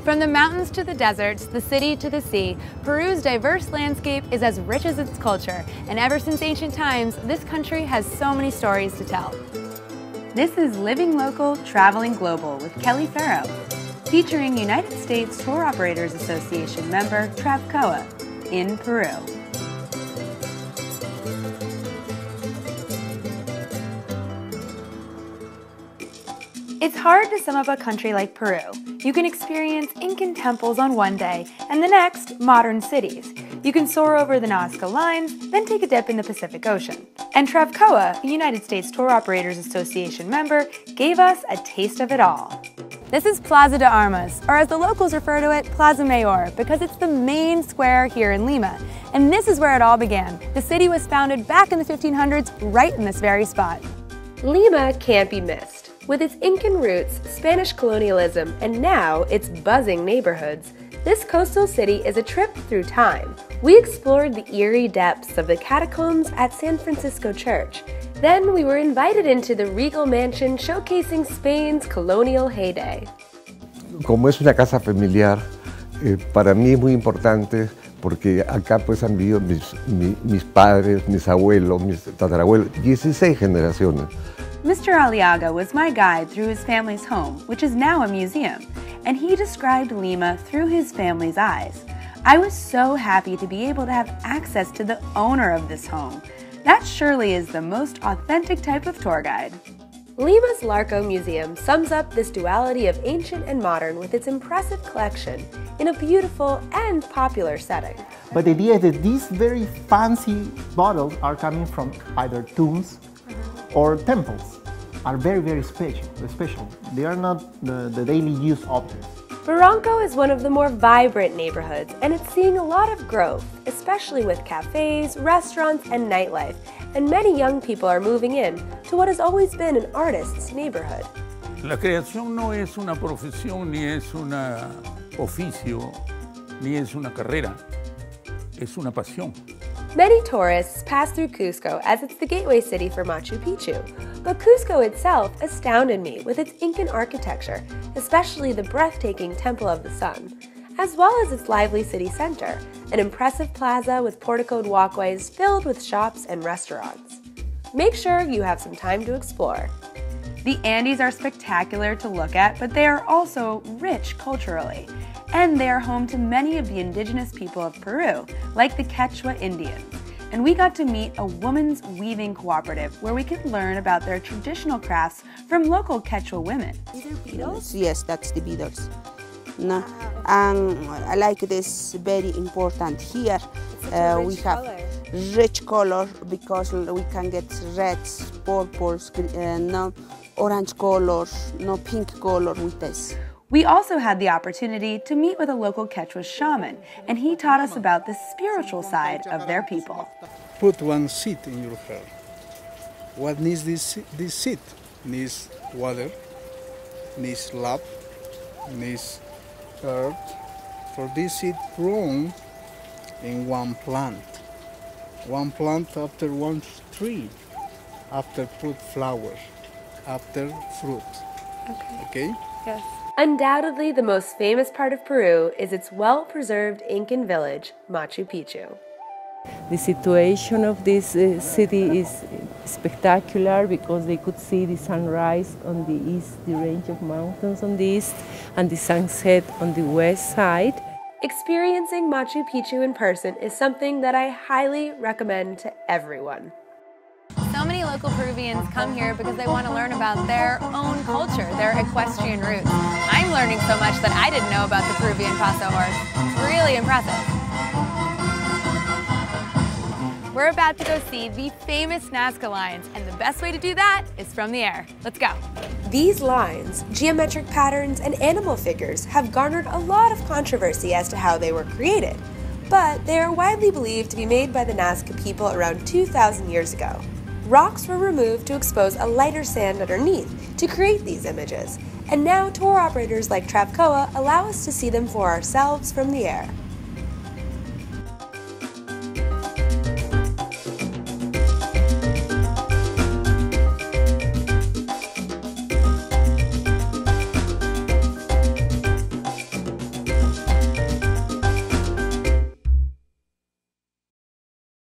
From the mountains to the deserts, the city to the sea, Peru's diverse landscape is as rich as its culture, and ever since ancient times, this country has so many stories to tell. This is Living Local, Traveling Global with Kelley Ferro, featuring United States Tour Operators Association member Travcoa in Peru. It's hard to sum up a country like Peru. You can experience Incan temples on one day, and the next, modern cities. You can soar over the Nazca Lines, then take a dip in the Pacific Ocean. And Travcoa, a United States Tour Operators Association member, gave us a taste of it all. This is Plaza de Armas, or as the locals refer to it, Plaza Mayor, because it's the main square here in Lima. And this is where it all began. The city was founded back in the 1500s, right in this very spot. Lima can't be missed. With its Incan roots, Spanish colonialism, and now its buzzing neighborhoods, this coastal city is a trip through time. We explored the eerie depths of the catacombs at San Francisco Church. Then we were invited into the regal mansion showcasing Spain's colonial heyday. Como es una casa familiar, para mí es muy importante porque acá pues han vivido mis padres, mis abuelos, mis tatarabuelos, 16 generaciones. Mr. Aliaga was my guide through his family's home, which is now a museum, and he described Lima through his family's eyes. I was so happy to be able to have access to the owner of this home. That surely is the most authentic type of tour guide. Lima's Larco Museum sums up this duality of ancient and modern with its impressive collection in a beautiful and popular setting. But the idea is that these very fancy bottles are coming from either tombs or temples, are very, very special. They are not the daily use objects. Barranco is one of the more vibrant neighborhoods, and it's seeing a lot of growth, especially with cafes, restaurants, and nightlife, and many young people are moving in to what has always been an artist's neighborhood. La creación no es una profesión, ni es un oficio, ni es una carrera, es una pasión. Many tourists pass through Cusco as it's the gateway city for Machu Picchu, but Cusco itself astounded me with its Incan architecture, especially the breathtaking Temple of the Sun, as well as its lively city center, an impressive plaza with porticoed walkways filled with shops and restaurants. Make sure you have some time to explore. The Andes are spectacular to look at, but they are also rich culturally. And they are home to many of the indigenous people of Peru, like the Quechua Indians. And we got to meet a women's weaving cooperative where we could learn about their traditional crafts from local Quechua women. These are beetles? Yes, that's the beetles. No, and I like this very important here. We have color. Rich color because we can get reds, purples, no orange colors, no pink color with this. We also had the opportunity to meet with a local Quechua shaman, and he taught us about the spiritual side of their people. Put one seed in your hair. What needs this seed? Needs water, needs love, needs earth. For this seed grown in one plant. One plant after one tree, after fruit flowers, after fruit. Okay? Yes. Undoubtedly, the most famous part of Peru is its well-preserved Incan village, Machu Picchu. The situation of this city is spectacular because they could see the sunrise on the east, the range of mountains on the east, and the sunset on the west side. Experiencing Machu Picchu in person is something that I highly recommend to everyone. So many local Peruvians come here because they want to learn about their own culture, their equestrian roots. I'm learning so much that I didn't know about the Peruvian paso horse. It's really impressive. We're about to go see the famous Nazca Lines, and the best way to do that is from the air. Let's go. These lines, geometric patterns, and animal figures have garnered a lot of controversy as to how they were created, but they are widely believed to be made by the Nazca people around 2,000 years ago. Rocks were removed to expose a lighter sand underneath to create these images, and now tour operators like Travcoa allow us to see them for ourselves from the air.